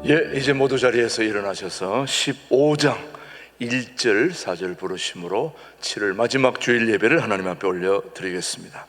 이제 모두 자리에서 일어나셔서 15장 1절 4절 부르심으로 7월 마지막 주일 예배를 하나님 앞에 올려드리겠습니다.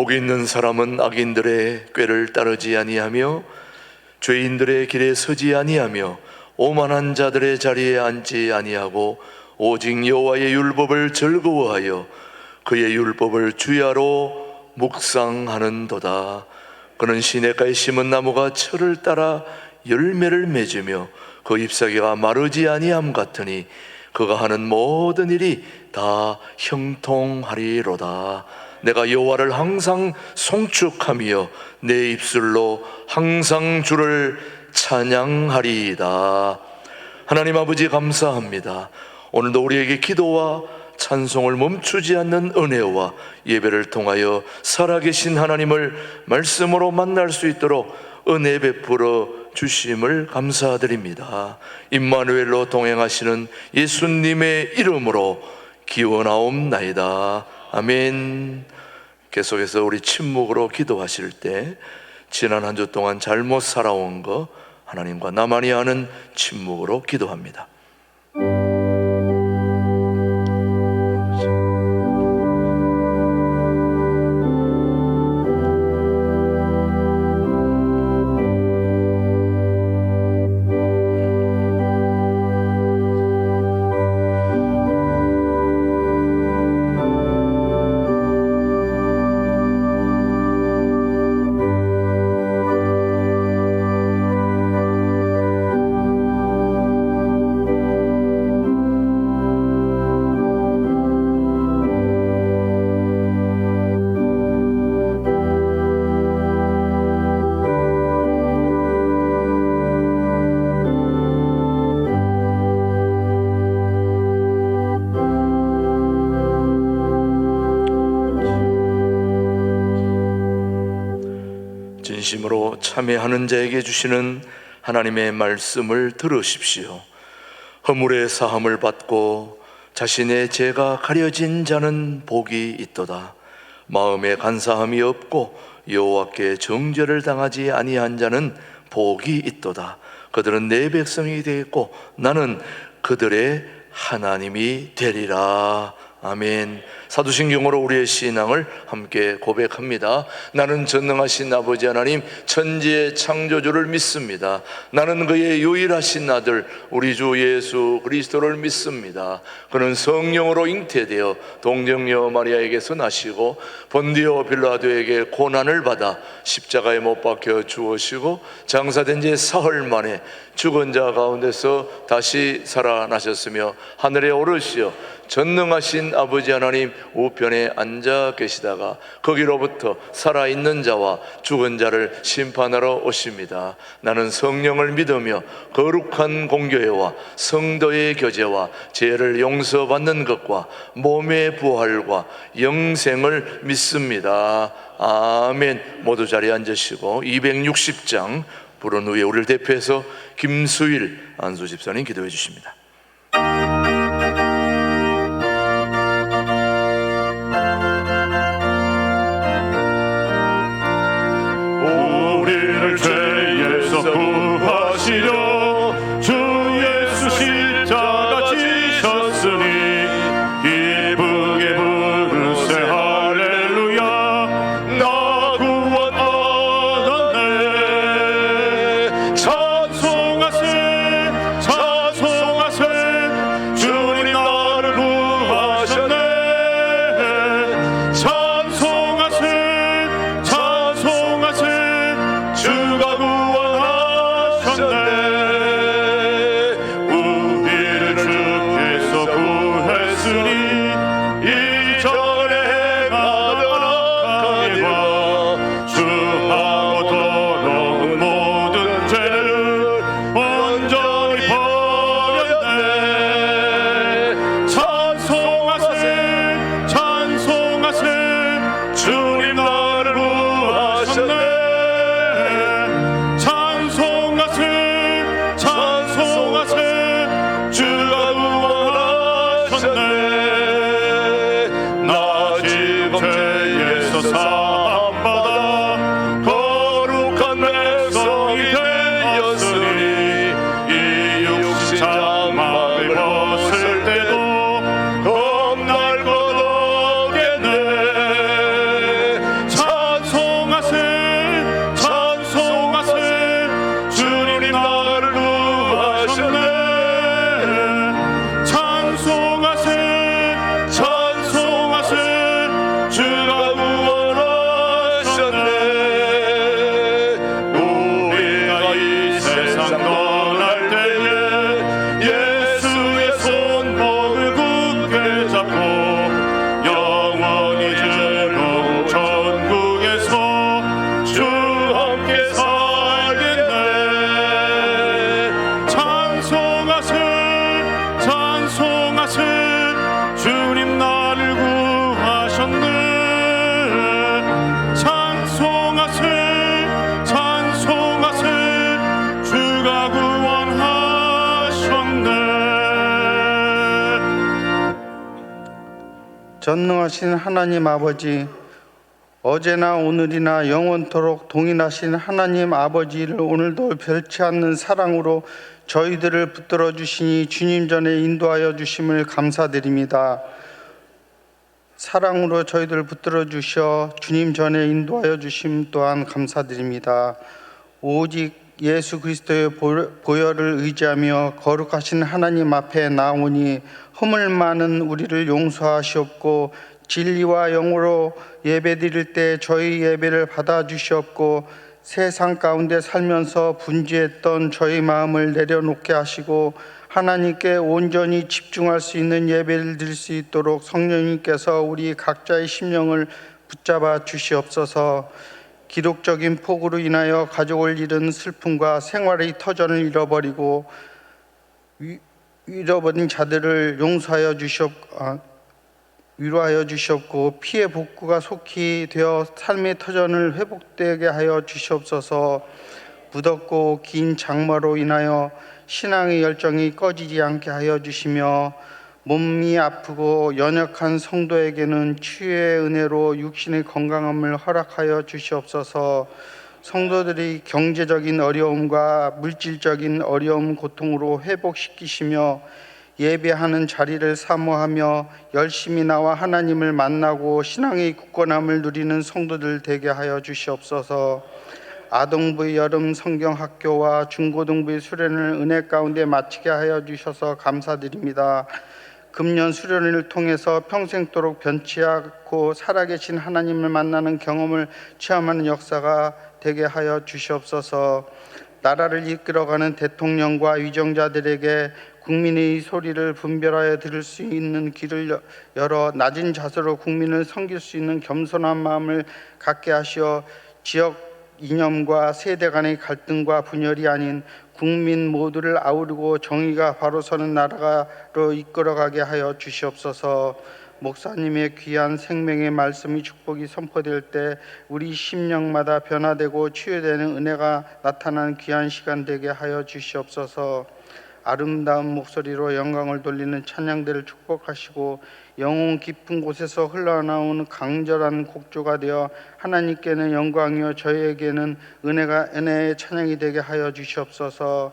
복 있는 사람은 악인들의 꾀를 따르지 아니하며 죄인들의 길에 서지 아니하며 오만한 자들의 자리에 앉지 아니하고 오직 여호와의 율법을 즐거워하여 그의 율법을 주야로 묵상하는도다. 그는 시냇가에 심은 나무가 철을 따라 열매를 맺으며 그 잎사귀가 마르지 아니함 같으니 그가 하는 모든 일이 다 형통하리로다. 내가 여호와를 항상 송축하며 내 입술로 항상 주를 찬양하리이다. 하나님 아버지 감사합니다. 오늘도 우리에게 기도와 찬송을 멈추지 않는 은혜와 예배를 통하여 살아계신 하나님을 말씀으로 만날 수 있도록 은혜 베풀어 주심을 감사드립니다. 임마누엘로 동행하시는 예수님의 이름으로 기원하옵나이다. 아멘. 계속해서 우리 침묵으로 기도하실 때 지난 한 주 동안 잘못 살아온 거 하나님과 나만이 아는 침묵으로 기도합니다. 진심으로 참회하는 자에게 주시는 하나님의 말씀을 들으십시오. 허물의 사함을 받고 자신의 죄가 가려진 자는 복이 있도다. 마음에 간사함이 없고 여호와께 정죄를 당하지 아니한 자는 복이 있도다. 그들은 내 백성이 되겠고 나는 그들의 하나님이 되리라. 아멘. 사도신경으로 우리의 신앙을 함께 고백합니다. 나는 전능하신 아버지 하나님 천지의 창조주를 믿습니다. 나는 그의 유일하신 아들 우리 주 예수 그리스도를 믿습니다. 그는 성령으로 잉태되어 동정녀 마리아에게서 나시고 본디오 빌라도에게 고난을 받아 십자가에 못 박혀 죽으시고 장사된 지 사흘 만에 죽은 자 가운데서 다시 살아나셨으며 하늘에 오르시어 전능하신 아버지 하나님 우편에 앉아 계시다가 거기로부터 살아있는 자와 죽은 자를 심판하러 오십니다. 나는 성령을 믿으며 거룩한 공교회와 성도의 교제와 죄를 용서받는 것과 몸의 부활과 영생을 믿습니다. 아멘. 모두 자리에 앉으시고 260장 부른 후에 우리를 대표해서 김수일 안수집사님 기도해 주십니다. 우리를 죄에서 구하시려 주 예수 십자가 지셨으니 기쁘게 부르세 할렐루야. 나 구원 얻었네. 찬송하세 찬송하세 주님 나를 구하셨네. 찬송하세 찬송하세 주가 구원하셨네. 우리를 주께서 구했으니 이전에 행하던 악한 일과 주하고 더러운 모든 죄를 온전히 버렸네. 찬송하세 찬송하세 주님 나를 구하셨네. 찬송하세 찬송하세 주가 구원하셨네. 나 지금 죄에서 사함받아 거룩한 백성이 되었으니 이 육신 장막을 벗을 때도 겁날 것 없겠네. 찬송하세 찬송하세 주님 나를 구하셨네. 찬송하세 찬송하세 주가 구원하셨네. 우리가 이 세상 떠날 때에 예수의 손목을 굳게 잡고 영원히 즐거운 천국에서 주 함께 살겠네. 찬송하세 찬송하세 주님 나를 구하셨네. 찬송하세 찬송하세 주가 구원하셨네. 전능하신 하나님 아버지, 어제나 오늘이나 영원토록 동일하신 하나님 아버지를 오늘도 별치 않는 사랑으로 저희들을 붙들어 주시니 주님 전에 인도하여 주심을 감사드립니다. 사랑으로 저희들을 붙들어 주셔 주님 전에 인도하여 주심 또한 감사드립니다. 오직 예수 그리스도의 보혈을 의지하며 거룩하신 하나님 앞에 나오니 허물 많은 우리를 용서하시옵고 진리와 영으로 예배드릴 때 저희 예배를 받아주시옵고 세상 가운데 살면서 분주했던 저희 마음을 내려놓게 하시고 하나님께 온전히 집중할 수 있는 예배를 드릴 수 있도록 성령님께서 우리 각자의 심령을 붙잡아 주시옵소서. 기록적인 폭우로 인하여 가족을 잃은 슬픔과 생활의 터전을 잃어버리고 잃어버린 자들을 위로하여 주시옵고 피해 복구가 속히 되어 삶의 터전을 회복되게 하여 주시옵소서. 무덥고 긴 장마로 인하여 신앙의 열정이 꺼지지 않게 하여 주시며 몸이 아프고 연약한 성도에게는 치유의 은혜로 육신의 건강함을 허락하여 주시옵소서. 성도들이 경제적인 어려움과 물질적인 어려움, 고통으로 회복시키시며 예배하는 자리를 사모하며 열심히 나와 하나님을 만나고 신앙의 굳건함을 누리는 성도들 되게 하여 주시옵소서. 아동부의 여름 성경학교와 중고등부의 수련을 은혜 가운데 마치게 하여 주셔서 감사드립니다. 금년 수련을 통해서 평생도록 변치 않고 살아계신 하나님을 만나는 경험을 체험하는 역사가 되게 하여 주시옵소서. 나라를 이끌어가는 대통령과 위정자들에게 국민의 소리를 분별하여 들을 수 있는 길을 열어 낮은 자세로 국민을 섬길 수 있는 겸손한 마음을 갖게 하시어 지역 이념과 세대 간의 갈등과 분열이 아닌 국민 모두를 아우르고 정의가 바로 서는 나라로 이끌어가게 하여 주시옵소서. 목사님의 귀한 생명의 말씀이 축복이 선포될 때 우리 심령마다 변화되고 치유되는 은혜가 나타나는 귀한 시간 되게 하여 주시옵소서. 아름다운 목소리로 영광을 돌리는 찬양들을 축복하시고 영혼 깊은 곳에서 흘러나오는 강렬한 곡조가 되어 하나님께는 영광이요 저희에게는 은혜의 찬양이 되게 하여 주시옵소서.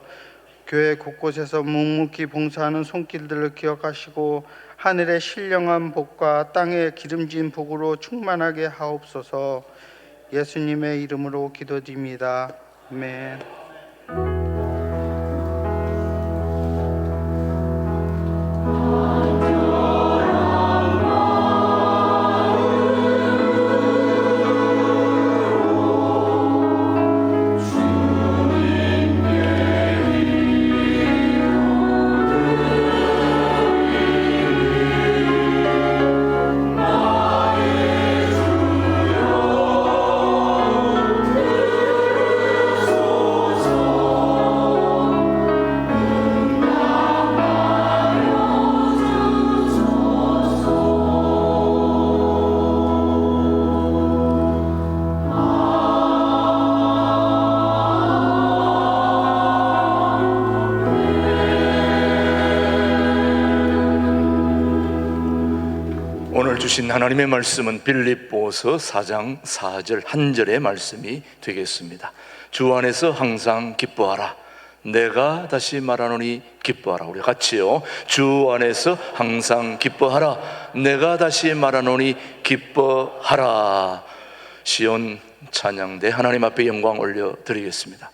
교회 곳곳에서 묵묵히 봉사하는 손길들을 기억하시고 하늘의 신령한 복과 땅의 기름진 복으로 충만하게 하옵소서. 예수님의 이름으로 기도드립니다. 아멘. 오늘 주신 하나님의 말씀은 빌립보서 4장 4절 한 절의 말씀이 되겠습니다. 주 안에서 항상 기뻐하라. 내가 다시 말하노니 기뻐하라. 우리 같이요. 주 안에서 항상 기뻐하라. 내가 다시 말하노니 기뻐하라. 시온 찬양대 하나님 앞에 영광 올려 드리겠습니다.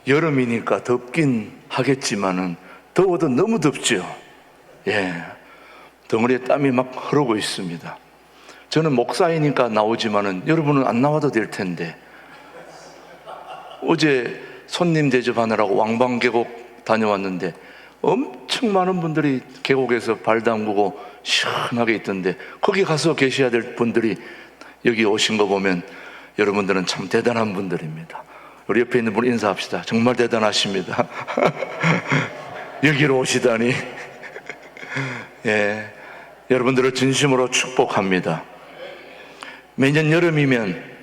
여름이니까 덥긴 하겠지만은 더워도 너무 덥죠. 덩어리에 땀이 막 흐르고 있습니다. 저는 목사이니까 나오지만은 여러분은 안 나와도 될 텐데, 어제 손님 대접하느라고 왕방계곡 다녀왔는데 엄청 많은 분들이 계곡에서 발 담그고 시원하게 있던데, 거기 가서 계셔야 될 분들이 여기 오신 거 보면 여러분들은 참 대단한 분들입니다. 우리 옆에 있는 분 인사합시다. 정말 대단하십니다. 여기로 오시다니. 여러분들을 진심으로 축복합니다. 매년 여름이면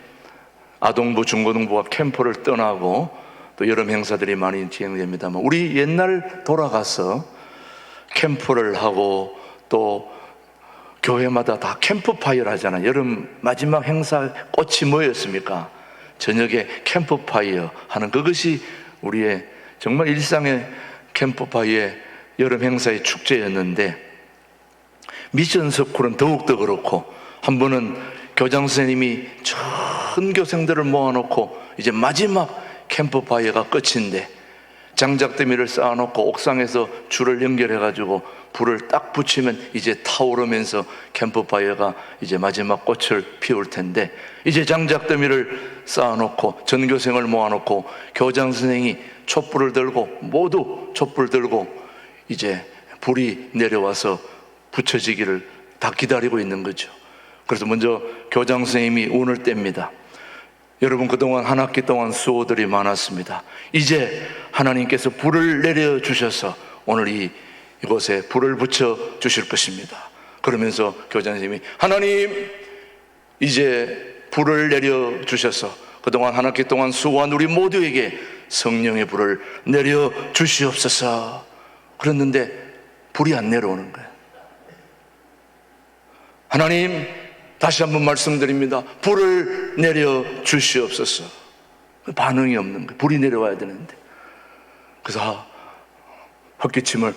아동부, 중고등부가 캠프를 떠나고 또 여름 행사들이 많이 진행됩니다만, 우리 옛날 돌아가서 캠프를 하고 또 교회마다 다 캠프파이어를 하잖아요. 여름 마지막 행사 꽃이 뭐였습니까? 저녁에 캠프파이어 하는 그것이 우리의 정말 일상의 캠프파이어의 여름 행사의 축제였는데, 미션 스쿨은 더욱더 그렇고, 한 번은 교장 선생님이 전교생들을 모아놓고 이제 마지막 캠프파이어가 끝인데 장작더미를 쌓아놓고 옥상에서 줄을 연결해가지고 불을 딱 붙이면 이제 타오르면서 캠프파이어가 이제 마지막 꽃을 피울 텐데, 이제 장작더미를 쌓아놓고 전교생을 모아놓고 교장 선생이 촛불을 들고 모두 촛불 들고 이제 불이 내려와서 붙여지기를 다 기다리고 있는 거죠. 그래서 먼저 교장 선생님이 운을 뗍니다. 여러분, 그동안 한 학기 동안 수고들이 많았습니다. 이제 하나님께서 불을 내려주셔서 오늘 이곳에 불을 붙여 주실 것입니다. 그러면서 교장 선생님이, 하나님, 이제 불을 내려주셔서 그동안 한 학기 동안 수고한 우리 모두에게 성령의 불을 내려주시옵소서. 그랬는데 불이 안 내려오는 거예요. 하나님, 다시 한번 말씀드립니다. 불을 내려 주시옵소서. 반응이 없는 거예요. 불이 내려와야 되는데. 그래서 헛기침을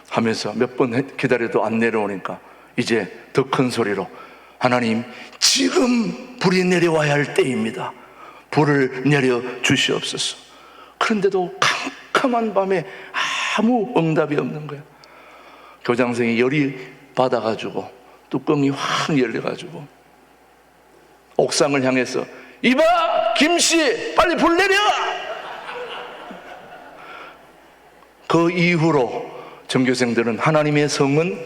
하면서 몇 번 기다려도 안 내려오니까 이제 더 큰 소리로, 하나님, 지금 불이 내려와야 할 때입니다. 불을 내려 주시옵소서. 그런데도 캄캄한 밤에 아무 응답이 없는 거예요. 교장 선생님이 열이 받아가지고 뚜껑이 확 열려가지고 옥상을 향해서, 이봐 김씨, 빨리 불 내려. 그 이후로 전교생들은 하나님의 성은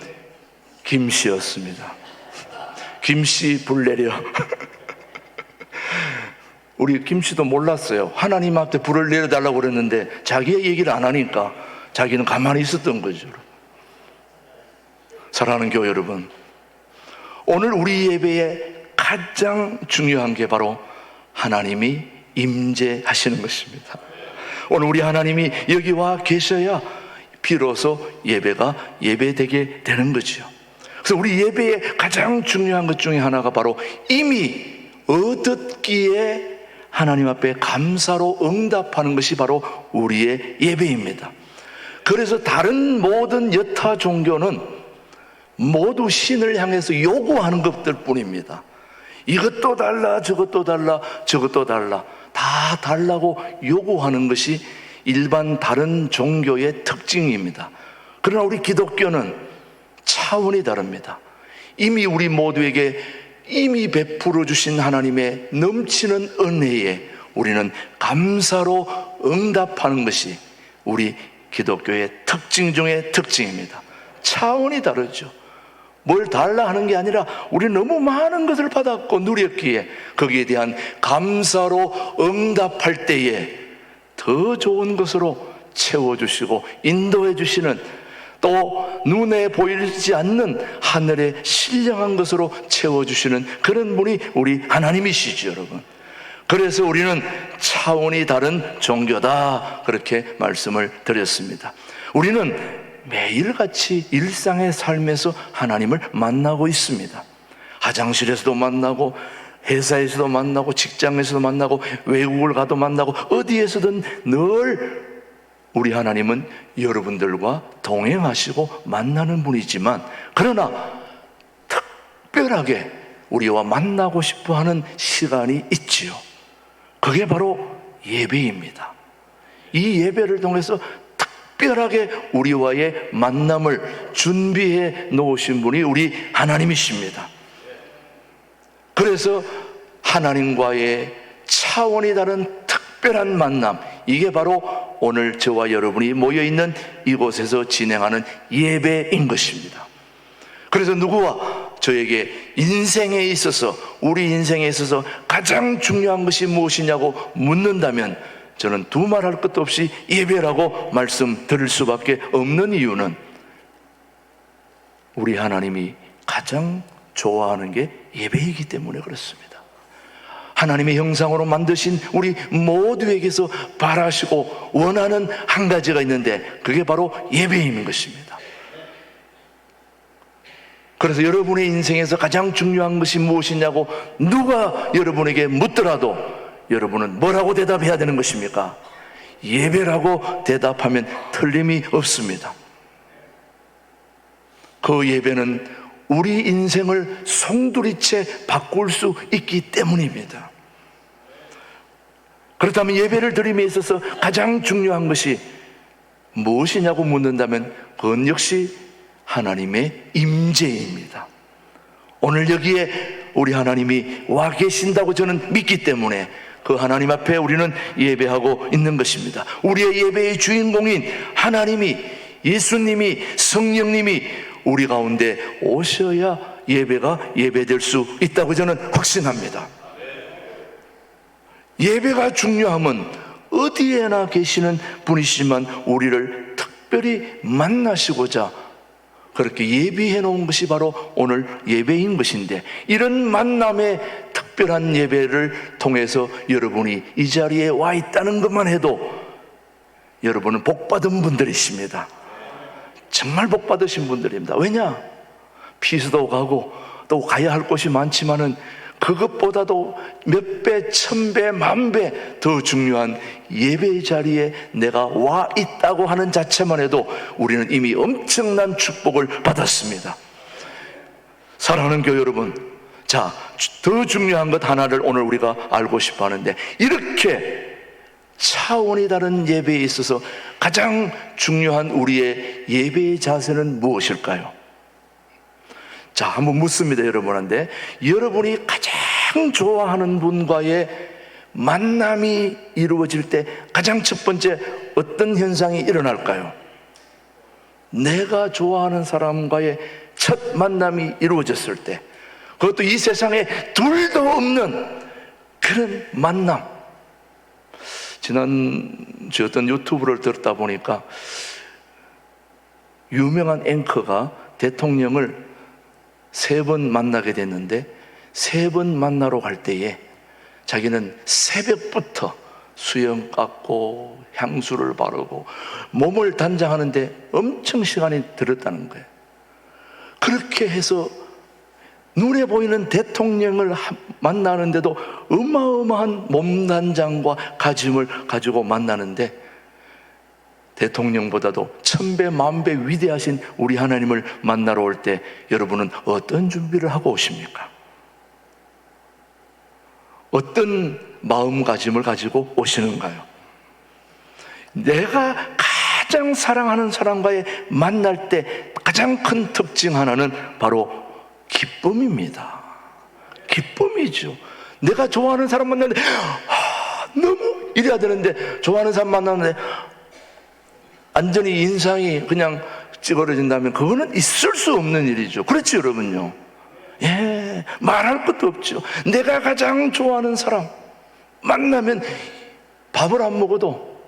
김씨였습니다. 김씨 불 내려. 우리 김씨도 몰랐어요. 하나님 앞에 불을 내려달라고 그랬는데 자기의 얘기를 안 하니까 자기는 가만히 있었던 거죠. 사랑하는 교회 여러분, 오늘 우리 예배에 가장 중요한 게 바로 하나님이 임재하시는 것입니다. 오늘 우리 하나님이 여기 와 계셔야 비로소 예배가 예배되게 되는 거죠. 그래서 우리 예배에 가장 중요한 것 중에 하나가 바로 이미 얻었기에 하나님 앞에 감사로 응답하는 것이 바로 우리의 예배입니다. 그래서 다른 모든 여타 종교는 모두 신을 향해서 요구하는 것들 뿐입니다. 이것도 달라, 저것도 달라, 저것도 달라, 다 달라고 요구하는 것이 일반 다른 종교의 특징입니다. 그러나 우리 기독교는 차원이 다릅니다. 이미 우리 모두에게 이미 베풀어 주신 하나님의 넘치는 은혜에 우리는 감사로 응답하는 것이 우리 기독교의 특징 중의 특징입니다. 차원이 다르죠. 뭘 달라 하는 게 아니라 우리 너무 많은 것을 받았고 누렸기에 거기에 대한 감사로 응답할 때에 더 좋은 것으로 채워주시고 인도해 주시는, 또 눈에 보이지 않는 하늘의 신령한 것으로 채워주시는 그런 분이 우리 하나님이시죠, 여러분. 그래서 우리는 차원이 다른 종교다, 그렇게 말씀을 드렸습니다. 우리는 매일같이 일상의 삶에서 하나님을 만나고 있습니다. 화장실에서도 만나고, 회사에서도 만나고, 직장에서도 만나고, 외국을 가도 만나고, 어디에서든 늘 우리 하나님은 여러분들과 동행하시고 만나는 분이지만, 그러나 특별하게 우리와 만나고 싶어 하는 시간이 있지요. 그게 바로 예배입니다. 이 예배를 통해서 특별하게 우리와의 만남을 준비해 놓으신 분이 우리 하나님이십니다. 그래서 하나님과의 차원이 다른 특별한 만남, 이게 바로 오늘 저와 여러분이 모여있는 이곳에서 진행하는 예배인 것입니다. 그래서 누구와 저에게 인생에 있어서, 우리 인생에 있어서 가장 중요한 것이 무엇이냐고 묻는다면 저는 두말할 것도 없이 예배라고 말씀드릴 수밖에 없는 이유는 우리 하나님이 가장 좋아하는 게 예배이기 때문에 그렇습니다. 하나님의 형상으로 만드신 우리 모두에게서 바라시고 원하는 한 가지가 있는데 그게 바로 예배인 것입니다. 그래서 여러분의 인생에서 가장 중요한 것이 무엇이냐고 누가 여러분에게 묻더라도 여러분은 뭐라고 대답해야 되는 것입니까? 예배라고 대답하면 틀림이 없습니다. 그 예배는 우리 인생을 송두리째 바꿀 수 있기 때문입니다. 그렇다면 예배를 드림에 있어서 가장 중요한 것이 무엇이냐고 묻는다면 그건 역시 하나님의 임재입니다. 오늘 여기에 우리 하나님이 와 계신다고 저는 믿기 때문에 그 하나님 앞에 우리는 예배하고 있는 것입니다. 우리의 예배의 주인공인 하나님이, 예수님이, 성령님이 우리 가운데 오셔야 예배가 예배될 수 있다고 저는 확신합니다. 예배가 중요함은 어디에나 계시는 분이시지만 우리를 특별히 만나시고자 그렇게 예비해 놓은 것이 바로 오늘 예배인 것인데, 이런 만남의 특별한 예배를 통해서 여러분이 이 자리에 와 있다는 것만 해도 여러분은 복받은 분들이십니다. 정말 복받으신 분들입니다. 왜냐? 피서도 가고 또 가야 할 곳이 많지만은 그것보다도 몇 배, 천 배, 만 배 더 중요한 예배의 자리에 내가 와 있다고 하는 자체만 해도 우리는 이미 엄청난 축복을 받았습니다. 사랑하는 교회 여러분, 자, 더 중요한 것 하나를 오늘 우리가 알고 싶어 하는데, 이렇게 차원이 다른 예배에 있어서 가장 중요한 우리의 예배의 자세는 무엇일까요? 자, 한번 묻습니다, 여러분한테. 여러분이 가장 좋아하는 분과의 만남이 이루어질 때 가장 첫 번째 어떤 현상이 일어날까요? 내가 좋아하는 사람과의 첫 만남이 이루어졌을 때, 그것도 이 세상에 둘도 없는 그런 만남. 지난주에 어떤 유튜브를 들었다 보니까 유명한 앵커가 대통령을 3번 만나게 됐는데, 3번 만나러 갈 때에 자기는 새벽부터 수영 깎고 향수를 바르고 몸을 단장하는데 엄청 시간이 들었다는 거예요. 그렇게 해서 눈에 보이는 대통령을 만나는데도 어마어마한 몸 단장과 가짐을 가지고 만나는데, 대통령보다도 천배 만배 위대하신 우리 하나님을 만나러 올 때 여러분은 어떤 준비를 하고 오십니까? 어떤 마음가짐을 가지고 오시는가요? 내가 가장 사랑하는 사람과의 만날 때 가장 큰 특징 하나는 바로 기쁨입니다. 기쁨이죠. 내가 좋아하는 사람 만나는데 너무 이래야 되는데, 좋아하는 사람 만나는데 완전히 인상이 그냥 찌그러진다면 그거는 있을 수 없는 일이죠. 그렇죠, 여러분요? 예, 말할 것도 없죠. 내가 가장 좋아하는 사람 만나면 밥을 안 먹어도,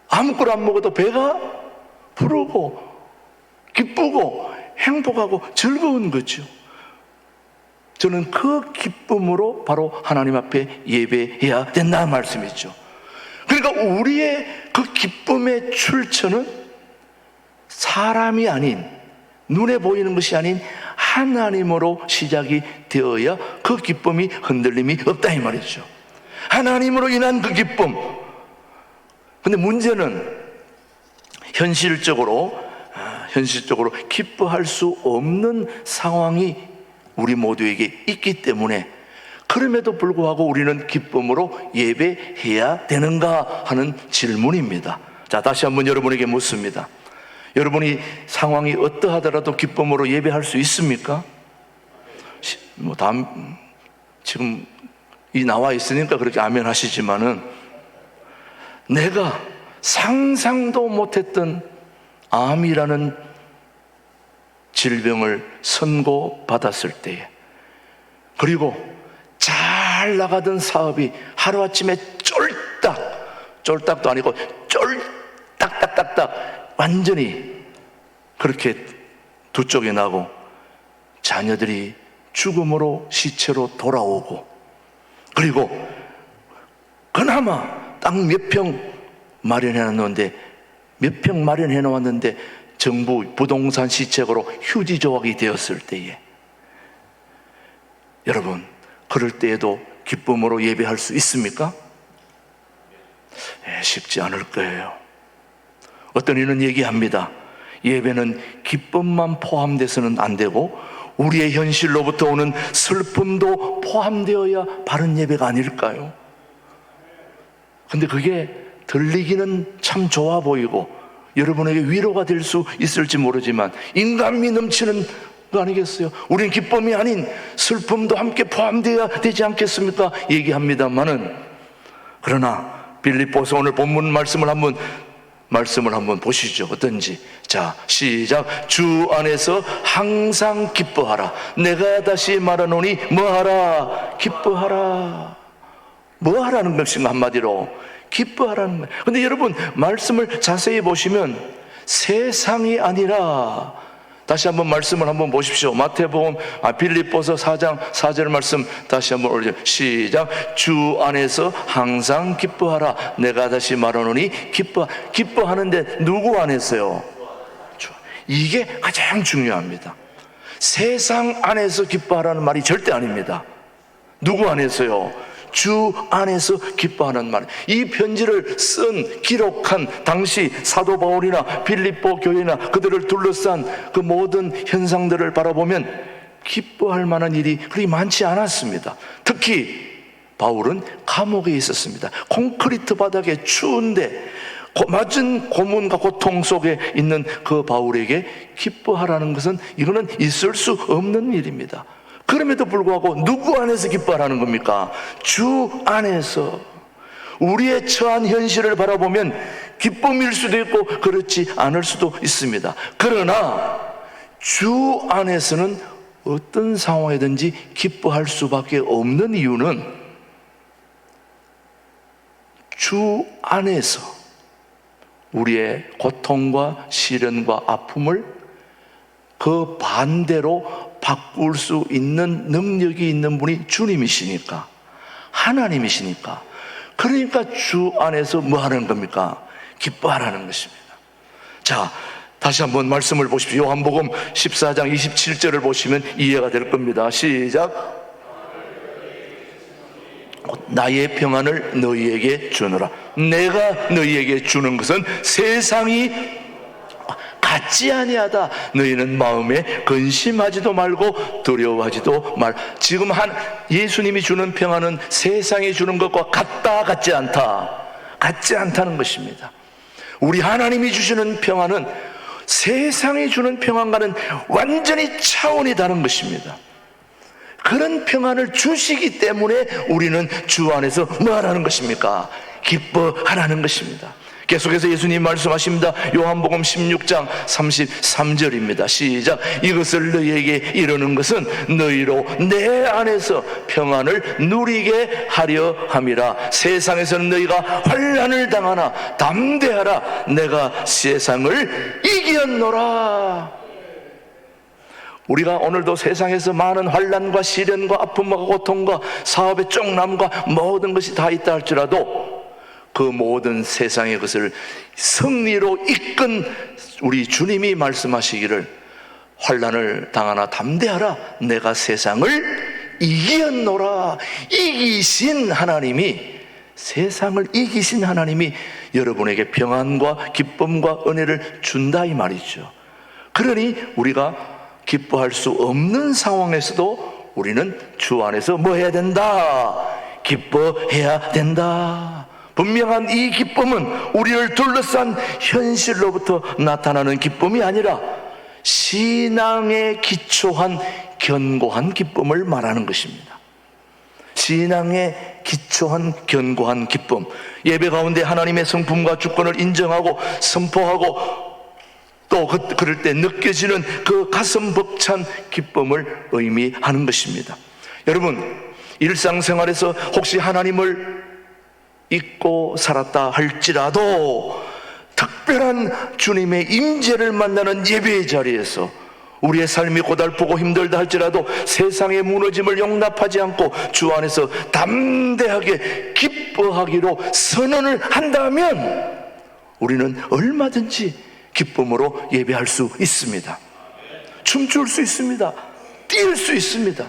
아무거나 안 먹어도 배가 부르고 기쁘고 행복하고 즐거운 거죠. 저는 그 기쁨으로 바로 하나님 앞에 예배해야 된다는 말씀이죠. 그러니까 우리의 그 기쁨의 출처는 사람이 아닌, 눈에 보이는 것이 아닌 하나님으로 시작이 되어야 그 기쁨이 흔들림이 없다 이 말이죠. 하나님으로 인한 그 기쁨. 근데 문제는 현실적으로 기뻐할 수 없는 상황이 우리 모두에게 있기 때문에 그럼에도 불구하고 우리는 기쁨으로 예배해야 되는가 하는 질문입니다. 자, 다시 한번 여러분에게 묻습니다. 여러분이 상황이 어떠하더라도 기쁨으로 예배할 수 있습니까? 지금 이 나와 있으니까 그렇게 아멘 하시지만은, 내가 상상도 못했던 암이라는 질병을 선고받았을 때에, 그리고 잘 나가던 사업이 하루아침에 쫄딱도 아니고 쫄딱딱딱딱 완전히 그렇게 두 쪽이 나고, 자녀들이 죽음으로 시체로 돌아오고, 그리고 그나마 땅 몇 평 마련해 놓았는데 정부 부동산 시책으로 휴지 조각이 되었을 때에, 여러분, 그럴 때에도 기쁨으로 예배할 수 있습니까? 쉽지 않을 거예요. 어떤 이는 얘기합니다. 예배는 기쁨만 포함돼서는 안 되고 우리의 현실로부터 오는 슬픔도 포함되어야 바른 예배가 아닐까요? 근데 그게 들리기는 참 좋아 보이고 여러분에게 위로가 될 수 있을지 모르지만, 인간미 넘치는 거 아니겠어요? 우리는 기쁨이 아닌 슬픔도 함께 포함되어야 되지 않겠습니까? 얘기합니다만은, 그러나 빌립보서 오늘 본문 말씀을 한번 보시죠. 어떤지. 자, 시작. 주 안에서 항상 기뻐하라. 내가 다시 말하노니 뭐하라? 기뻐하라. 뭐 하라는 것인가? 한마디로 기뻐하라는 거예요. 근데 여러분, 말씀을 자세히 보시면 세상이 아니라, 다시 한번 말씀을 한번 보십시오. 마태복음, 빌립보서 4장 4절 말씀 다시 한번 올려. 시작. 주 안에서 항상 기뻐하라. 내가 다시 말하노니 기뻐하는데 누구 안에서요? 이게 가장 중요합니다. 세상 안에서 기뻐하라는 말이 절대 아닙니다. 누구 안에서요? 주 안에서 기뻐하는 말. 이 편지를 기록한 당시 사도 바울이나 빌립보 교회나 그들을 둘러싼 그 모든 현상들을 바라보면 기뻐할 만한 일이 그리 많지 않았습니다. 특히 바울은 감옥에 있었습니다. 콘크리트 바닥에 추운데 맞은 고문과 고통 속에 있는 그 바울에게 기뻐하라는 것은, 이거는 있을 수 없는 일입니다. 그럼에도 불구하고 누구 안에서 기뻐하라는 겁니까? 주 안에서. 우리의 처한 현실을 바라보면 기쁨일 수도 있고 그렇지 않을 수도 있습니다. 그러나 주 안에서는 어떤 상황이든지 기뻐할 수밖에 없는 이유는, 주 안에서 우리의 고통과 시련과 아픔을 그 반대로 바꿀 수 있는 능력이 있는 분이 주님이시니까, 하나님이시니까. 그러니까 주 안에서 뭐 하는 겁니까? 기뻐하라는 것입니다. 자, 다시 한번 말씀을 보십시오. 요한복음 14장 27절을 보시면 이해가 될 겁니다. 시작. 나의 평안을 너희에게 주노라. 내가 너희에게 주는 것은 세상이 같지 아니하다. 너희는 마음에 근심하지도 말고 두려워하지도 말. 지금 예수님이 주는 평안은 세상이 주는 것과 같지 않다는 것입니다. 우리 하나님이 주시는 평안은 세상이 주는 평안과는 완전히 차원이 다른 것입니다. 그런 평안을 주시기 때문에 우리는 주 안에서 뭐 하라는 것입니까? 기뻐하라는 것입니다. 계속해서 예수님 말씀하십니다. 요한복음 16장 33절입니다. 시작. 이것을 너희에게 이르는 것은 너희로 내 안에서 평안을 누리게 하려 함이라. 세상에서는 너희가 환난을 당하나 담대하라. 내가 세상을 이겼노라. 우리가 오늘도 세상에서 많은 환난과 시련과 아픔과 고통과 사업의 쪽남과 모든 것이 다 있다 할지라도, 그 모든 세상의 것을 승리로 이끈 우리 주님이 말씀하시기를, 환난을 당하나 담대하라. 내가 세상을 이겼노라. 이기신 하나님이, 세상을 이기신 하나님이 여러분에게 평안과 기쁨과 은혜를 준다 이 말이죠. 그러니 우리가 기뻐할 수 없는 상황에서도 우리는 주 안에서 뭐 해야 된다? 기뻐해야 된다. 분명한 이 기쁨은 우리를 둘러싼 현실로부터 나타나는 기쁨이 아니라 신앙에 기초한 견고한 기쁨을 말하는 것입니다. 신앙에 기초한 견고한 기쁨, 예배 가운데 하나님의 성품과 주권을 인정하고 선포하고 또 그럴 때 느껴지는 그 가슴 벅찬 기쁨을 의미하는 것입니다. 여러분, 일상생활에서 혹시 하나님을 잊고 살았다 할지라도 특별한 주님의 임재를 만나는 예배의 자리에서 우리의 삶이 고달프고 힘들다 할지라도 세상의 무너짐을 용납하지 않고 주 안에서 담대하게 기뻐하기로 선언을 한다면 우리는 얼마든지 기쁨으로 예배할 수 있습니다. 춤출 수 있습니다. 뛸 수 있습니다.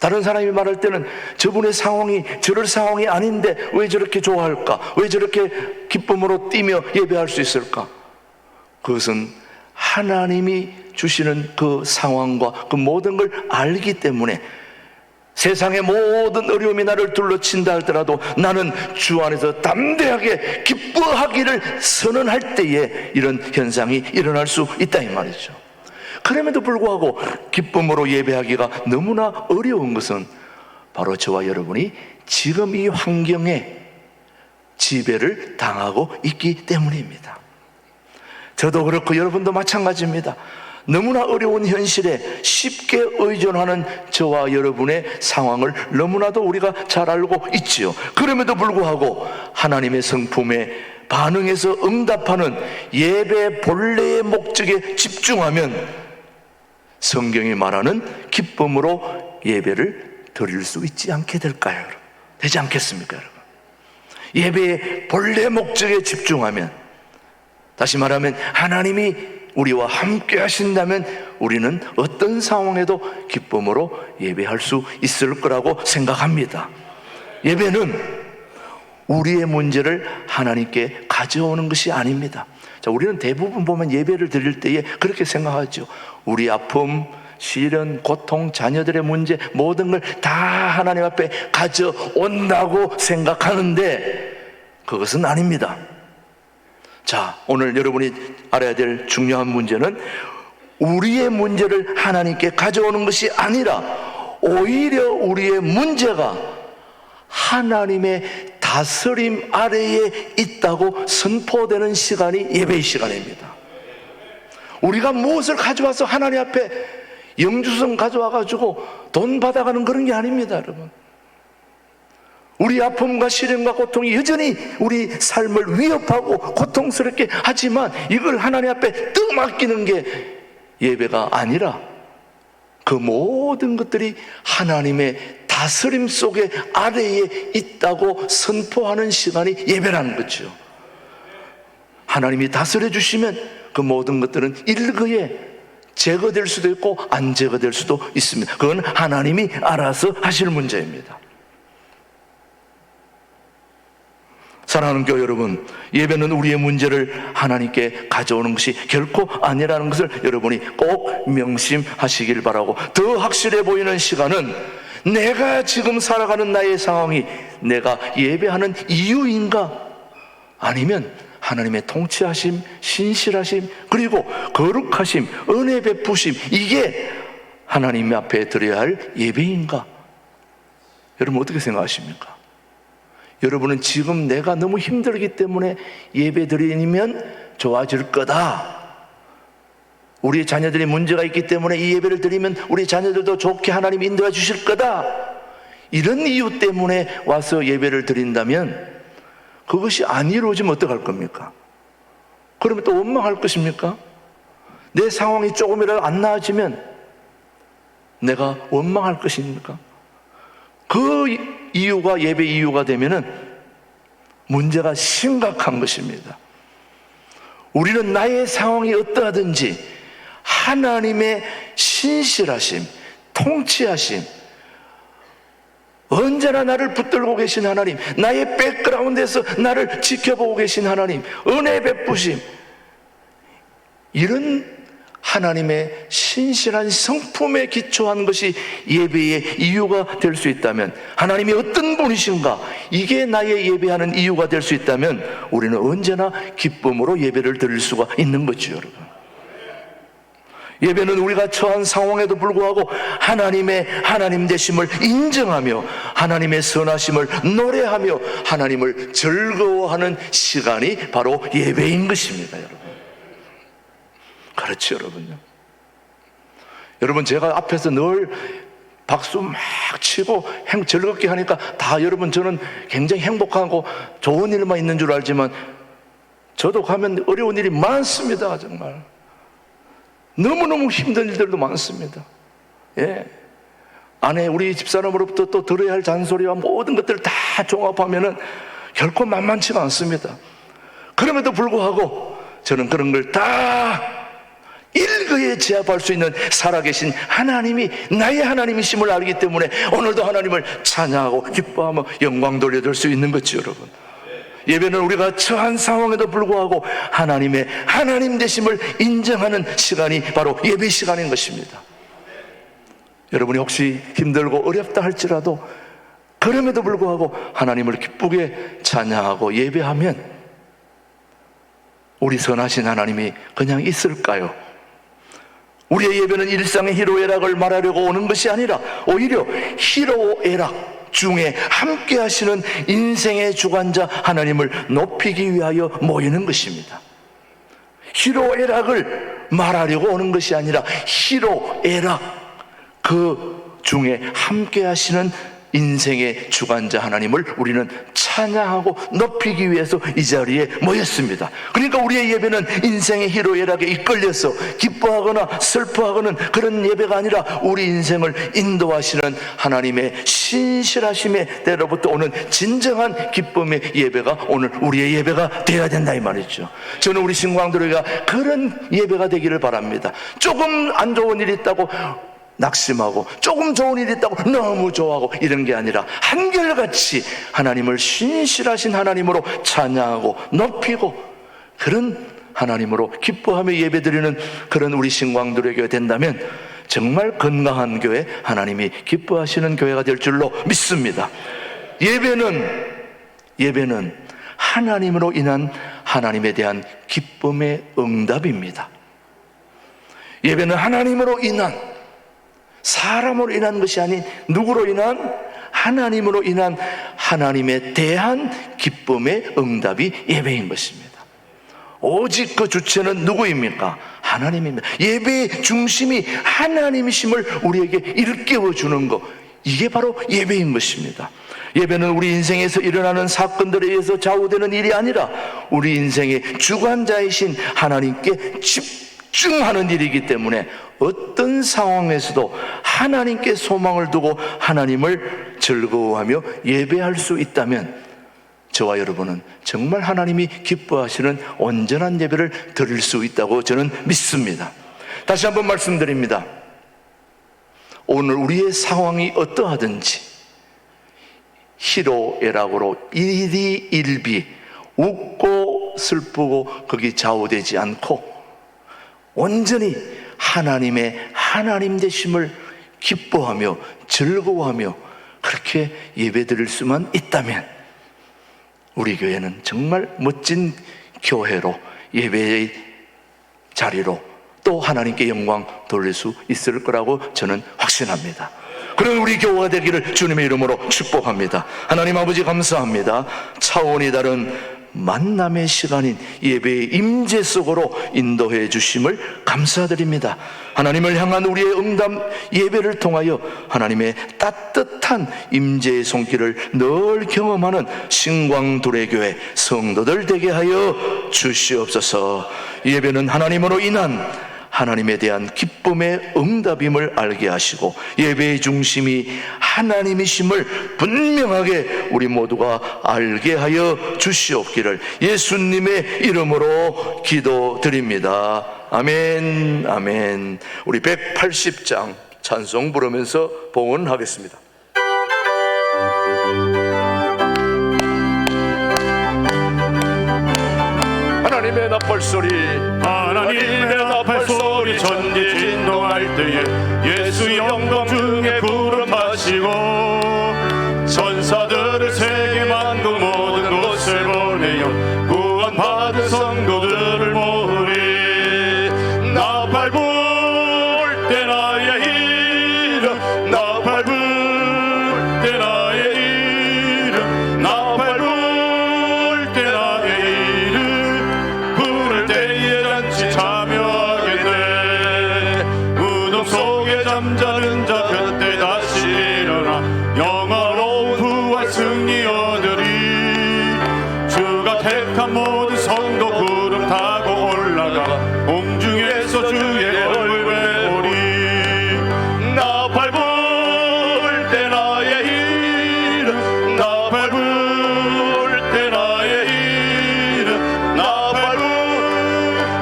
다른 사람이 말할 때는 저분의 상황이 저럴 상황이 아닌데 왜 저렇게 좋아할까? 왜 저렇게 기쁨으로 뛰며 예배할 수 있을까? 그것은 하나님이 주시는 그 상황과 그 모든 걸 알기 때문에 세상의 모든 어려움이 나를 둘러친다 할지라도 나는 주 안에서 담대하게 기뻐하기를 선언할 때에 이런 현상이 일어날 수 있다 이 말이죠. 그럼에도 불구하고 기쁨으로 예배하기가 너무나 어려운 것은 바로 저와 여러분이 지금 이 환경에 지배를 당하고 있기 때문입니다. 저도 그렇고 여러분도 마찬가지입니다. 너무나 어려운 현실에 쉽게 의존하는 저와 여러분의 상황을 너무나도 우리가 잘 알고 있지요. 그럼에도 불구하고 하나님의 성품에 반응해서 응답하는 예배 본래의 목적에 집중하면 성경이 말하는 기쁨으로 예배를 드릴 수 있지 않게 될까요, 여러분? 되지 않겠습니까, 여러분? 예배의 본래 목적에 집중하면, 다시 말하면 하나님이 우리와 함께 하신다면 우리는 어떤 상황에도 기쁨으로 예배할 수 있을 거라고 생각합니다. 예배는 우리의 문제를 하나님께 가져오는 것이 아닙니다. 자, 우리는 대부분 보면 예배를 드릴 때에 그렇게 생각하죠. 우리 아픔, 시련, 고통, 자녀들의 문제 모든 걸 다 하나님 앞에 가져온다고 생각하는데 그것은 아닙니다. 자, 오늘 여러분이 알아야 될 중요한 문제는 우리의 문제를 하나님께 가져오는 것이 아니라 오히려 우리의 문제가 하나님의 다스림 아래에 있다고 선포되는 시간이 예배의 시간입니다. 우리가 무엇을 가져와서 하나님 앞에 영주성 가져와가지고 돈 받아가는 그런 게 아닙니다, 여러분. 우리 아픔과 시련과 고통이 여전히 우리 삶을 위협하고 고통스럽게 하지만 이걸 하나님 앞에 뜩 맡기는 게 예배가 아니라 그 모든 것들이 하나님의 다스림 속에 아래에 있다고 선포하는 시간이 예배라는 거죠. 하나님이 다스려 주시면 그 모든 것들은 일거에 제거될 수도 있고 안 제거될 수도 있습니다. 그건 하나님이 알아서 하실 문제입니다. 사랑하는 교회 여러분, 예배는 우리의 문제를 하나님께 가져오는 것이 결코 아니라는 것을 여러분이 꼭 명심하시길 바라고, 더 확실해 보이는 시간은 내가 지금 살아가는 나의 상황이 내가 예배하는 이유인가? 아니면 하나님의 통치하심, 신실하심, 그리고 거룩하심, 은혜 베푸심, 이게 하나님 앞에 드려야 할 예배인가? 여러분 어떻게 생각하십니까? 여러분은 지금 내가 너무 힘들기 때문에 예배 드리면 좋아질 거다, 우리 자녀들이 문제가 있기 때문에 이 예배를 드리면 우리 자녀들도 좋게 하나님 인도해 주실 거다, 이런 이유 때문에 와서 예배를 드린다면 그것이 안 이루어지면 어떡할 겁니까? 그러면 또 원망할 것입니까? 내 상황이 조금이라도 안 나아지면 내가 원망할 것입니까? 그 이유가 예배 이유가 되면은 문제가 심각한 것입니다. 우리는 나의 상황이 어떠하든지 하나님의 신실하심, 통치하심, 언제나 나를 붙들고 계신 하나님, 나의 백그라운드에서 나를 지켜보고 계신 하나님, 은혜 베푸심, 이런 하나님의 신실한 성품에 기초한 것이 예배의 이유가 될 수 있다면, 하나님이 어떤 분이신가, 이게 나의 예배하는 이유가 될 수 있다면 우리는 언제나 기쁨으로 예배를 드릴 수가 있는 거죠, 여러분. 예배는 우리가 처한 상황에도 불구하고 하나님의 하나님 되심을 인정하며 하나님의 선하심을 노래하며 하나님을 즐거워하는 시간이 바로 예배인 것입니다, 여러분. 그렇죠, 여러분요. 여러분, 제가 앞에서 늘 박수 막 치고 즐겁게 하니까 다 여러분, 저는 굉장히 행복하고 좋은 일만 있는 줄 알지만 저도 가면 어려운 일이 많습니다. 정말 너무너무 힘든 일들도 많습니다. 예. 아내, 우리 집사람으로부터 또 들어야 할 잔소리와 모든 것들을 다 종합하면은 결코 만만치가 않습니다. 그럼에도 불구하고 저는 그런 걸 다 일거에 제압할 수 있는 살아계신 하나님이 나의 하나님이심을 알기 때문에 오늘도 하나님을 찬양하고 기뻐하며 영광 돌려줄 수 있는 거죠, 여러분. 예배는 우리가 처한 상황에도 불구하고 하나님의 하나님 되심을 인정하는 시간이 바로 예배 시간인 것입니다. 여러분이 혹시 힘들고 어렵다 할지라도 그럼에도 불구하고 하나님을 기쁘게 찬양하고 예배하면 우리 선하신 하나님이 그냥 있을까요? 우리의 예배는 일상의 희로애락을 말하려고 오는 것이 아니라 오히려 희로애락 중에 함께 하시는 인생의 주관자 하나님을 높이기 위하여 모이는 것입니다. 희로애락을 말하려고 오는 것이 아니라 희로애락 그 중에 함께 하시는 인생의 주관자 하나님을 우리는 찬양하고 높이기 위해서 이 자리에 모였습니다. 그러니까 우리의 예배는 인생의 희로애락에 이끌려서 기뻐하거나 슬퍼하거나 그런 예배가 아니라 우리 인생을 인도하시는 하나님의 신실하심에 때로부터 오는 진정한 기쁨의 예배가 오늘 우리의 예배가 되어야 된다, 이 말이죠. 저는 우리 신광들에게 그런 예배가 되기를 바랍니다. 조금 안 좋은 일이 있다고 낙심하고 조금 좋은 일이 있다고 너무 좋아하고 이런 게 아니라 한결같이 하나님을 신실하신 하나님으로 찬양하고 높이고 그런 하나님으로 기뻐하며 예배드리는 그런 우리 신광들에게 된다면 정말 건강한 교회, 하나님이 기뻐하시는 교회가 될 줄로 믿습니다. 예배는 하나님으로 인한 하나님에 대한 기쁨의 응답입니다. 예배는 하나님으로 인한, 사람으로 인한 것이 아닌 누구로 인한? 하나님으로 인한 하나님에 대한 기쁨의 응답이 예배인 것입니다. 오직 그 주체는 누구입니까? 하나님입니다. 예배의 중심이 하나님이심을 우리에게 일깨워 주는 것, 이게 바로 예배인 것입니다. 예배는 우리 인생에서 일어나는 사건들에 의해서 좌우되는 일이 아니라 우리 인생의 주관자이신 하나님께 집중하는 일이기 때문에 어떤 상황에서도 하나님께 소망을 두고 하나님을 즐거워하며 예배할 수 있다면 저와 여러분은 정말 하나님이 기뻐하시는 온전한 예배를 드릴 수 있다고 저는 믿습니다. 다시 한번 말씀드립니다. 오늘 우리의 상황이 어떠하든지 희로애락으로 일희일비 웃고 슬프고 거기 좌우되지 않고 온전히 하나님의 하나님 되심을 기뻐하며 즐거워하며 그렇게 예배드릴 수만 있다면 우리 교회는 정말 멋진 교회로, 예배의 자리로 또 하나님께 영광 돌릴 수 있을 거라고 저는 확신합니다. 그런 우리 교회가 되기를 주님의 이름으로 축복합니다. 하나님 아버지 감사합니다. 차원이 다른 만남의 시간인 예배의 임재 속으로 인도해 주심을 감사드립니다. 하나님을 향한 우리의 응답 예배를 통하여 하나님의 따뜻한 임재의 손길을 늘 경험하는 신광두레교회 성도들 되게 하여 주시옵소서. 예배는 하나님으로 인한 하나님에 대한 기쁨의 응답임을 알게 하시고 예배의 중심이 하나님이심을 분명하게 우리 모두가 알게 하여 주시옵기를 예수님의 이름으로 기도드립니다. 아멘, 아멘. 우리 180장 찬송 부르면서 봉헌하겠습니다. 하나님의 나팔 소리, 하나님의 나팔 소리 천지 진동할 때에 예수 영광 중에 구름 타시고 천사들을 세계 만국 모든 곳을 보내어 구원받은 성도들을 모으리. 나팔 불 때 나의 이름 나팔 불 때 나의 이름 나팔 불 때 나의 이름 부를 때에 잔치 참여하겠네. 무덤 속에 잠자는 자 그때 다시 일어나 영화로운 부활 승리 얻으리. 주가 택한 모든 성도 구름 타고 올라가 공중에서 주의 얼굴 배우리. 나팔 불 때 나의 이름 나팔 불 때 나의 이름 나팔 불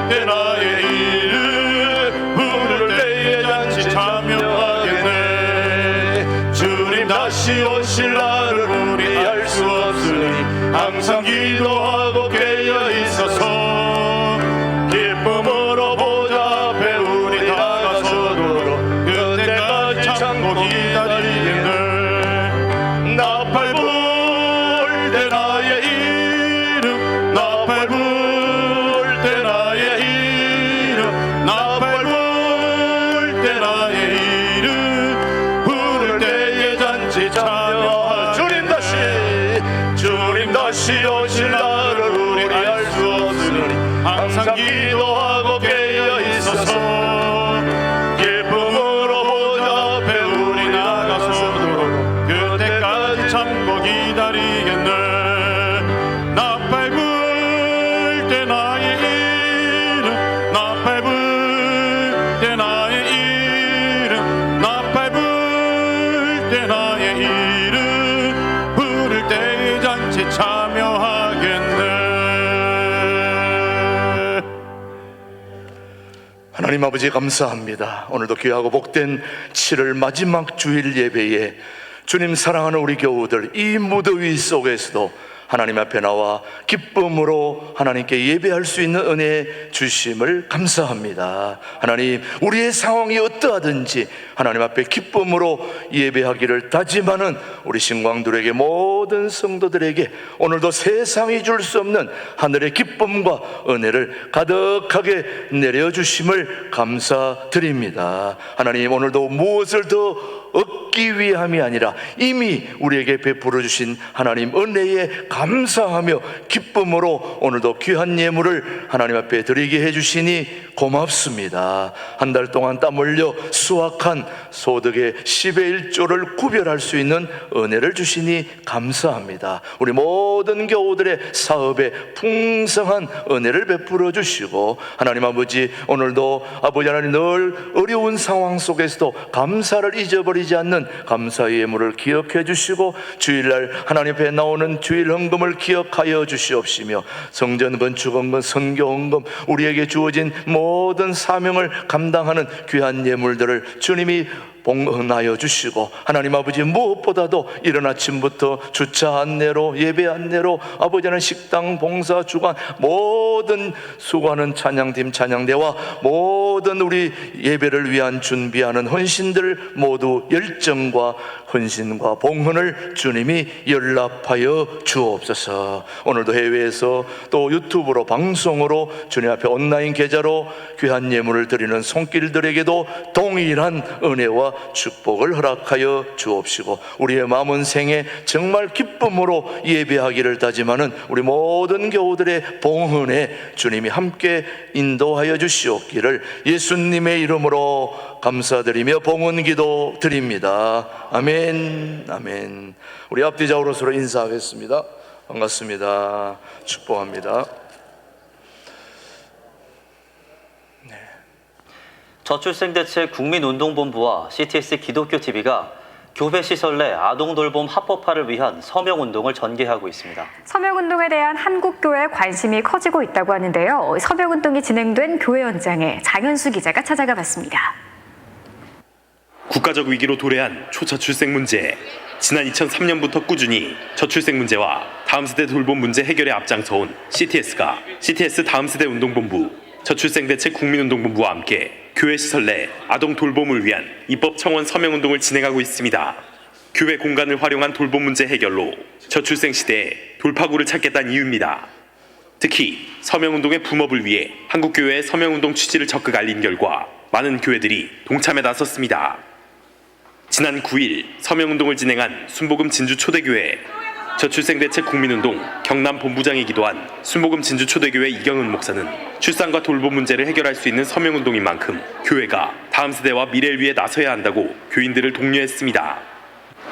때 나의 이름 부를 때에 잔치 참여하겠네. 주님 다시 오실 날을 우리 알 수 없으니 항상 기도하고 깨어 있어서 기쁨으로 보좌 앞에 우리 다가서도록 그때까지 참고 기다리겠네. 나팔 불 때 나의 이름 나팔 불 때 나의 이름 나팔 불 때 나의 이름 부를 때에 잔치 참여하. 주님 다시 오실 날을 우리 알 수 없으니 항상 기도하고 깨어 있어서 기쁨으로 보좌 앞에 우리 나가서도록 그때까지 참고 기다리겠네. 나팔 불 때 나의 이름 나팔 불 때 나의 이름 나팔 불 때 나의 이름 부를 때에 잔치 참여하겠네. 하나님 아버지 감사합니다. 오늘도 귀하고 복된 7월 마지막 주일 예배에 주님 사랑하는 우리 교우들 이 무더위 속에서도 하나님 앞에 나와 기쁨으로 하나님께 예배할 수 있는 은혜 주심을 감사합니다. 하나님, 우리의 상황이 어떠하든지 하나님 앞에 기쁨으로 예배하기를 다짐하는 우리 신광들에게, 모든 성도들에게 오늘도 세상이 줄 수 없는 하늘의 기쁨과 은혜를 가득하게 내려주심을 감사드립니다. 하나님, 오늘도 무엇을 더 얻기 위함이 아니라 이미 우리에게 베풀어 주신 하나님 은혜에 감사하며 기쁨으로 오늘도 귀한 예물을 하나님 앞에 드리게 해주시니 고맙습니다. 한 달 동안 땀 흘려 수확한 소득의 10의 1조를 구별할 수 있는 은혜를 주시니 감사합니다. 우리 모든 교우들의 사업에 풍성한 은혜를 베풀어 주시고, 하나님 아버지, 오늘도 아버지 하나님 늘 어려운 상황 속에서도 감사를 잊어버리지 않는 감사의 예물을 기억해 주시고, 주일날 하나님 앞에 나오는 주일 헌금을 기억하여 주시옵시며, 성전 건축 헌금, 선교 헌금, 우리에게 주어진 모든 사명을 감당하는 귀한 예물들을 주님이 봉헌하여 주시고, 하나님 아버지, 무엇보다도 이른 아침부터 주차 안내로, 예배 안내로, 아버지는 식당 봉사 주간 모든 수고하는 찬양팀 찬양대와 모든 우리 예배를 위한 준비하는 헌신들 모두 열정과 헌신과 봉헌을 주님이 연락하여 주옵소서. 오늘도 해외에서 또 유튜브로 방송으로 주님 앞에 온라인 계좌로 귀한 예물을 드리는 손길들에게도 동일한 은혜와 축복을 허락하여 주옵시고, 우리의 남은 생에 정말 기쁨으로 예배하기를 다짐하는 우리 모든 교우들의 봉헌에 주님이 함께 인도하여 주시옵기를 예수님의 이름으로 감사드리며 봉헌기도 드립니다. 아멘, 아멘. 우리 앞뒤 좌우로 서로 인사하겠습니다. 반갑습니다. 축복합니다. 저출생대책 국민운동본부와 CTS 기독교TV가 교배시설 내 아동돌봄 합법화를 위한 서명운동을 전개하고 있습니다. 서명운동에 대한 한국교회의 관심이 커지고 있다고 하는데요. 서명운동이 진행된 교회 현장에 장현수 기자가 찾아가 봤습니다. 국가적 위기로 도래한 초저출생 문제. 지난 2003년부터 꾸준히 저출생 문제와 다음 세대 돌봄 문제 해결에 앞장서온 CTS 다음 세대 운동본부, 저출생 대책 국민운동본부와 함께 교회 시설 내 아동 돌봄을 위한 입법 청원 서명 운동을 진행하고 있습니다. 교회 공간을 활용한 돌봄 문제 해결로 저출생 시대에 돌파구를 찾겠다는 이유입니다. 특히 서명운동의 붐업을 위해 한국교회의 서명운동 취지를 적극 알린 결과 많은 교회들이 동참에 나섰습니다. 지난 9일 서명운동을 진행한 순복음 진주초대교회 저출생대책 국민운동 경남본부장이기도 한 순복음 진주초대교회 이경은 목사는 출산과 돌봄 문제를 해결할 수 있는 서명운동인 만큼 교회가 다음 세대와 미래를 위해 나서야 한다고 교인들을 독려했습니다.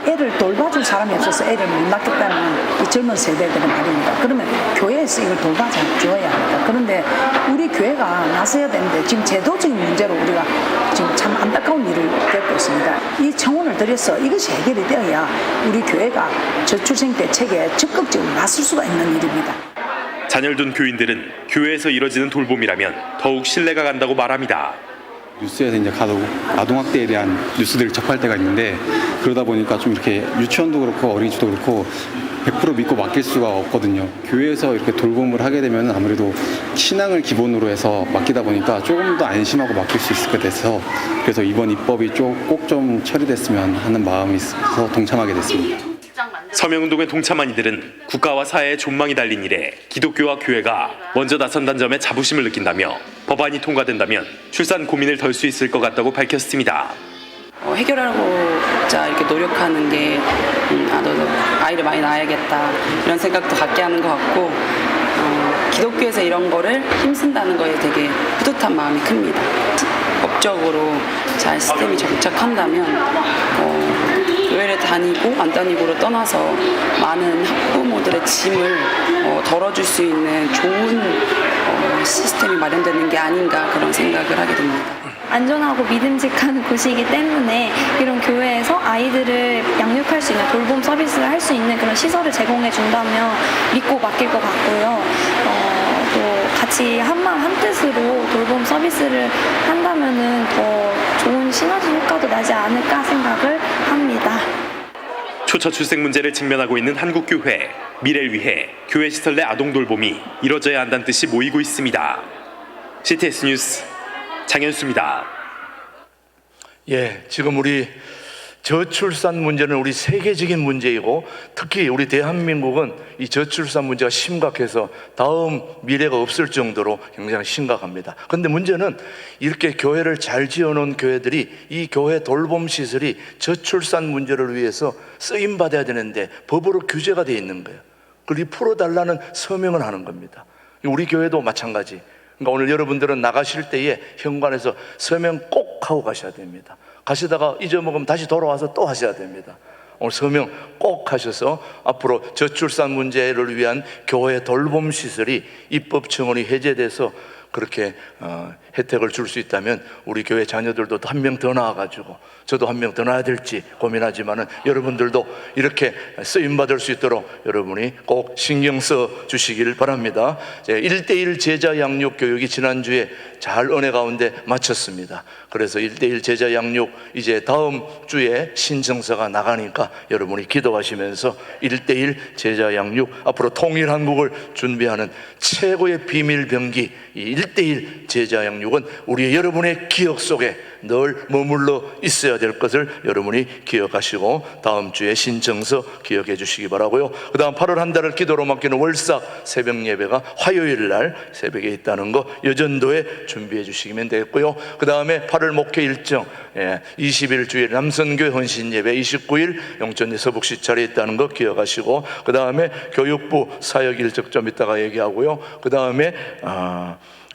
애를 돌봐줄 사람이 없어서 애를 못 낳겠다는 이 젊은 세대들의 말입니다. 그러면 교회에서 이걸 돌봐줘야 합니다. 그런데 우리 교회가 나서야 되는데 지금 제도적인 문제로 우리가 지금 참 안타까운 일을 겪고 있습니다. 이 청원을 드려서 이것이 해결이 되어야 우리 교회가 저출생 대책에 적극적으로 나설 수가 있는 일입니다. 자녀를 둔 교인들은 교회에서 이뤄지는 돌봄이라면 더욱 신뢰가 간다고 말합니다. 뉴스에서 이제 아동학대에 대한 뉴스들을 접할 때가 있는데 그러다 보니까 좀 이렇게 유치원도 그렇고 어린이집도 그렇고 100% 믿고 맡길 수가 없거든요. 교회에서 이렇게 돌봄을 하게 되면 아무래도 신앙을 기본으로 해서 맡기다 보니까 조금 더 안심하고 맡길 수 있을 것 같아서 그래서 이번 입법이 꼭 좀 처리됐으면 하는 마음이 있어서 동참하게 됐습니다. 서명운동에 동참한 이들은 국가와 사회의 존망이 달린 일에 기독교와 교회가 먼저 나선다는 점에 자부심을 느낀다며 법안이 통과된다면 출산 고민을 덜 수 있을 것 같다고 밝혔습니다. 해결하고자 이렇게 노력하는 게 아이를 많이 낳아야겠다 이런 생각도 갖게 하는 것 같고 기독교에서 이런 거를 힘쓴다는 거에 되게 뿌듯한 마음이 큽니다. 법적으로 잘 시스템이 정착한다면 교회를 다니고 안 다니고를 떠나서 많은 학부모들의 짐을 덜어줄 수 있는 좋은 시스템이 마련되는 게 아닌가 그런 생각을 하게 됩니다. 안전하고 믿음직한 곳이기 때문에 이런 교회에서 아이들을 양육할 수 있는 돌봄 서비스를 할 수 있는 그런 시설을 제공해 준다면 믿고 맡길 것 같고요. 또 같이 한마음 한뜻으로 돌봄 서비스를 한다면은 더 좋은 시너지 효과도 나지 않을까 생각을 합니다. 초저출생 문제를 직면하고 있는 한국교회, 미래를 위해 교회 시설 내 아동 돌봄이 이뤄져야 한다는 뜻이 모이고 있습니다. CTS 뉴스 장현수입니다. 예, 지금 우리 저출산 문제는 우리 세계적인 문제이고 특히 우리 대한민국은 이 저출산 문제가 심각해서 다음 미래가 없을 정도로 굉장히 심각합니다. 그런데 문제는 이렇게 교회를 잘 지어놓은 교회들이 이 교회 돌봄 시설이 저출산 문제를 위해서 쓰임받아야 되는데 법으로 규제가 되어 있는 거예요. 그걸 풀어달라는 서명을 하는 겁니다. 우리 교회도 마찬가지. 그러니까 오늘 여러분들은 나가실 때에 현관에서 서명 꼭 하고 가셔야 됩니다. 가시다가 잊어먹으면 다시 돌아와서 또 하셔야 됩니다. 오늘 서명 꼭 하셔서 앞으로 저출산 문제를 위한 교회 돌봄 시설이 입법 청원이 해제돼서 그렇게 혜택을 줄 수 있다면 우리 교회 자녀들도 한 명 더 나와가지고 저도 한 명 더 낳아야 될지 고민하지만은 여러분들도 이렇게 쓰임받을 수 있도록 여러분이 꼭 신경 써 주시길 바랍니다. 1:1 제자 양육 교육이 지난주에 잘 은혜 가운데 마쳤습니다. 그래서 1:1 제자 양육 이제 다음 주에 신청서가 나가니까 여러분이 기도하시면서 1:1 제자 양육 앞으로 통일 한국을 준비하는 최고의 비밀 병기 이 1:1 제자 양육은 우리 여러분의 기억 속에 늘 머물러 있어야 될 것을 여러분이 기억하시고 다음 주에 신청서 기억해 주시기 바라고요. 그 다음 8월 한 달을 기도로 맡기는 월삭 새벽 예배가 화요일 날 새벽에 있다는 거 여전도에 준비해 주시면 되겠고요. 그 다음에 8월 목회 일정 20일 주일 남선교회 헌신 예배 29일 영천리 서북시찰에 있다는 거 기억하시고 그 다음에 교육부 사역 일정 좀 이따가 얘기하고요. 그 다음에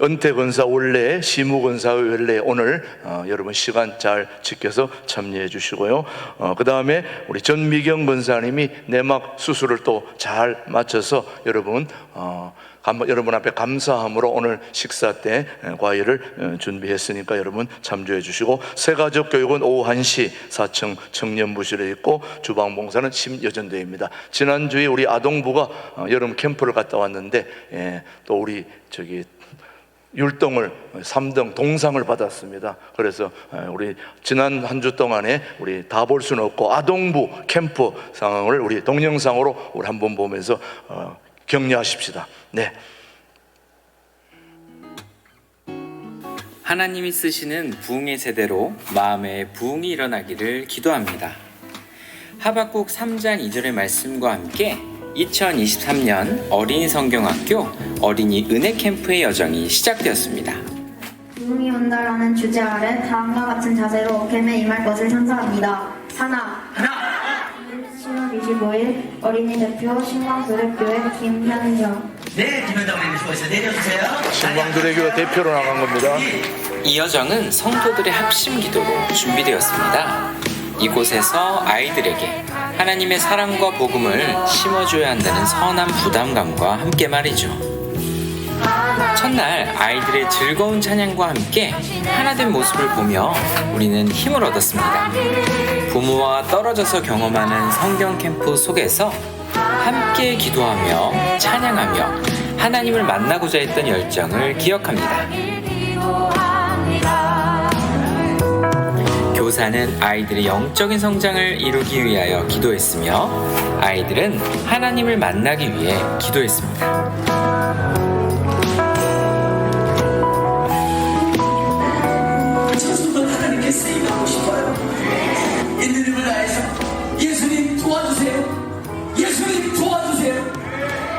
은퇴권사 원래 시무권사 원래 오늘 여러분 시간 잘 지켜서 참여해 주시고요. 그 다음에 우리 전미경 권사님이 내막 수술을 또 잘 마쳐서 여러분 앞에 감사함으로 오늘 식사 때 과일을 준비했으니까 여러분 참조해 주시고 새가족 교육은 오후 1시 4층 청년부실에 있고 주방봉사는 심여전도입니다. 지난주에 우리 아동부가 여름 캠프를 갔다 왔는데 또 우리 율동을 3등 동상을 받았습니다. 그래서 우리 지난 한 주 동안에 우리 다 볼 수는 없고 아동부 캠프 상황을 우리 동영상으로 우리 한번 보면서 격려하십시다. 네. 하나님이 쓰시는 부흥의 세대로 마음에 부흥이 일어나기를 기도합니다. 하박국 3장 2절의 말씀과 함께 2023년 어린이 성경학교 어린이 은혜 캠프의 여정이 시작되었습니다. 부흥이 온다라는 주제 아래 다음과 같은 자세로 캠에 임할 것을 선서합니다. 하나. 10월 25일 어린이 대표 신광도래교회 김현정. 네, 김현정 어린이 수고했어요. 내려주세요. 신광도래교회 대표로 나간 겁니다. 이 여정은 성도들의 합심 기도로 준비되었습니다. 이곳에서 아이들에게 하나님의 사랑과 복음을 심어줘야 한다는 선한 부담감과 함께 말이죠. 첫날 아이들의 즐거운 찬양과 함께 하나된 모습을 보며 우리는 힘을 얻었습니다. 부모와 떨어져서 경험하는 성경 캠프 속에서 함께 기도하며 찬양하며 하나님을 만나고자 했던 열정을 기억합니다. 교사는 아이들의 영적인 성장을 이루기 위하여 기도했으며 아이들은 하나님을 만나기 위해 기도했습니다. 저도 하나님께 쓰임받고 싶어요. 있는 힘을 다해서 예수님 도와주세요. 예수님 도와주세요.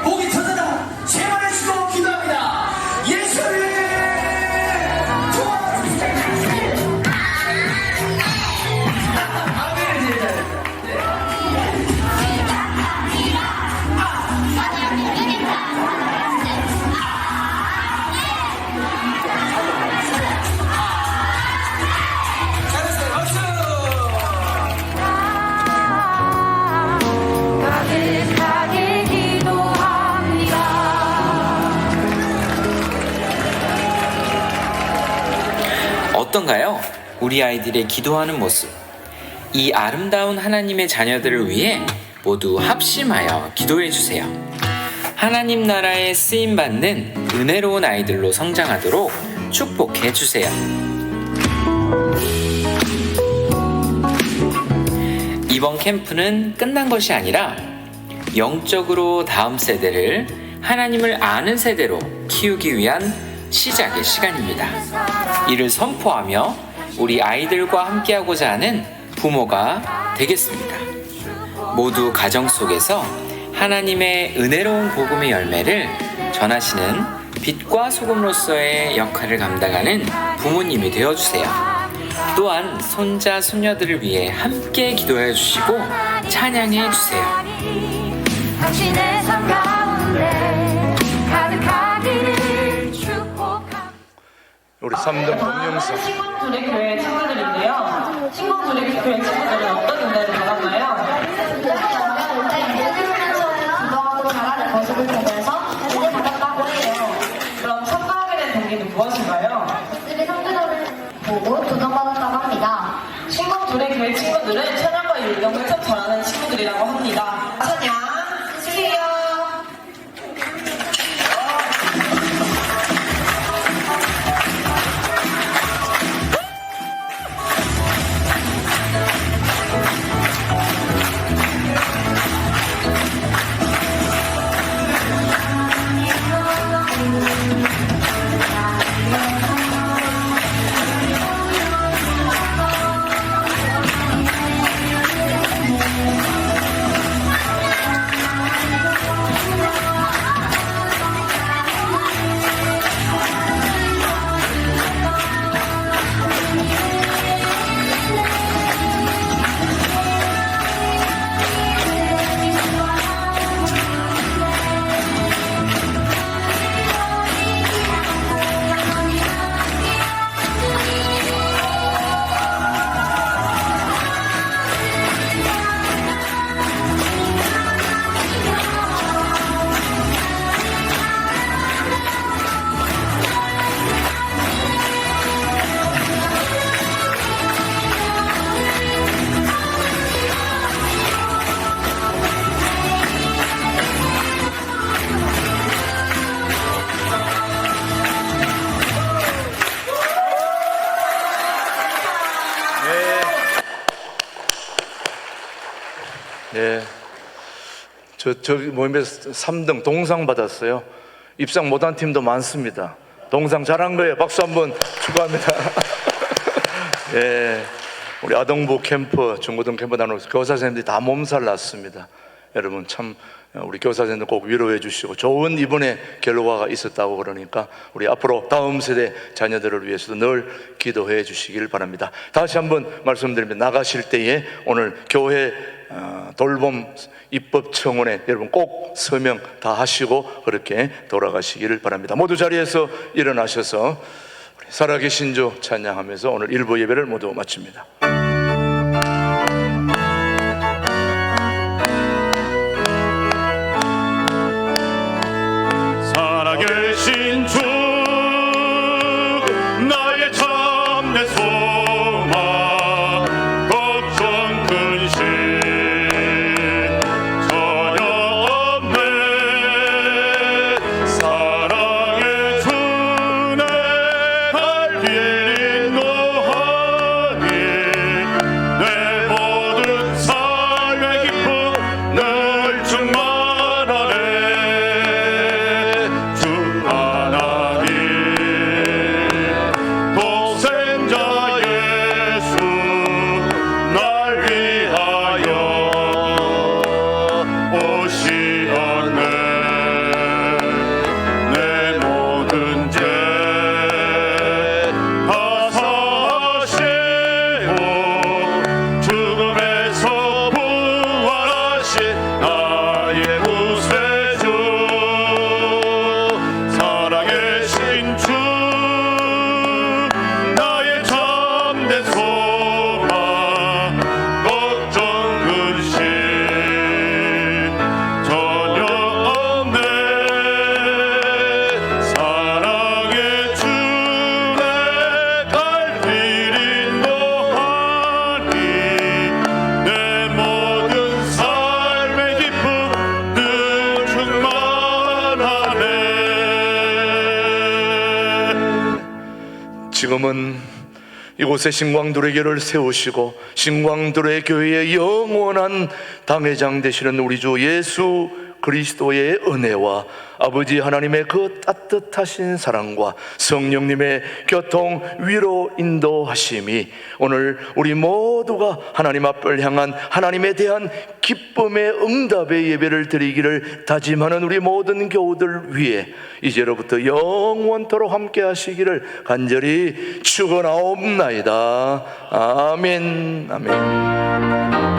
목이 터져라 제발을 주고 기도합니다. 예수님 도와주세요. 아멘을 드려야 어떤가요? 우리 아이들의 기도하는 모습. 이 아름다운 하나님의 자녀들을 위해 모두 합심하여 기도해 주세요. 하나님 나라에 쓰임 받는 은혜로운 아이들로 성장하도록 축복해 주세요. 이번 캠프는 끝난 것이 아니라 영적으로 다음 세대를 하나님을 아는 세대로 키우기 위한 시작의 시간입니다. 이를 선포하며 우리 아이들과 함께하고자 하는 부모가 되겠습니다. 모두 가정 속에서 하나님의 은혜로운 복음의 열매를 전하시는 빛과 소금으로서의 역할을 감당하는 부모님이 되어주세요. 또한 손자, 손녀들을 위해 함께 기도해 주시고 찬양해 주세요. 당신의 삶 가운데 가득하기를 축복합니다. 우리 3등 동영상. 신광도래교회 친구들인데요. 신광도래교회 친구들은 어떤 은혜를 받았나요? 기도하고 잘하는 모습을 보면서 은혜 받았다고 해요. 그럼 참가하게 된 동기는 무엇인가요? 우리 성도들을 보고 도전받았다고 합니다. 신광도래교회 친구들은 찬양과 율동을 참 잘하는 친구들이라고 합니다. 찬양 주세요. 네. 저기 모임에서 3등 동상 받았어요. 입상 못한 팀도 많습니다. 동상 잘한 거예요. 박수 한번 축하합니다. 예, 우리 아동부 캠프, 중고등 캠프 다니면서 교사 선생님들이 다 몸살 났습니다. 여러분 참 우리 교사 선생님들 꼭 위로해 주시고 좋은 이번에 결과가 있었다고 그러니까 우리 앞으로 다음 세대 자녀들을 위해서도 늘 기도해 주시길 바랍니다. 다시 한번 말씀드립니다. 나가실 때에 오늘 교회 돌봄 입법청원에 여러분 꼭 서명 다 하시고 그렇게 돌아가시기를 바랍니다. 모두 자리에서 일어나셔서 살아계신 주 찬양하면서 오늘 일부 예배를 모두 마칩니다. 살아계신 주 나의 참된 소망 걱정 근심 전혀 없네 사랑의 주내 갈 길 인도하니 내 모든 삶의 기쁨 늘 충만하네 독생자 예수 날 위하여 오시었네 내 모든 죄 다 사하시고 죽음에서 부활하신 나의 구세주 살아계신 주 나의 참된 소망 걱정 근심 전혀 없네 사랑의 주내 갈 길 인도하니 내 모든 삶의 기쁨 늘 충만하네. 지금은 이곳에 신광두레 교회를 세우시고 신광두레 교회의 영원한 당회장 되시는 우리 주 예수 그리스도의 은혜와 아버지 하나님의 그 따뜻하신 사랑과 성령님의 교통 위로 인도하심이 오늘 우리 모두가 하나님 앞을 향한 하나님에 대한 기쁨의 응답의 예배를 드리기를 다짐하는 우리 모든 교우들 위해 이제로부터 영원토록 함께 하시기를 간절히 축원하옵나이다. 아멘. 아멘.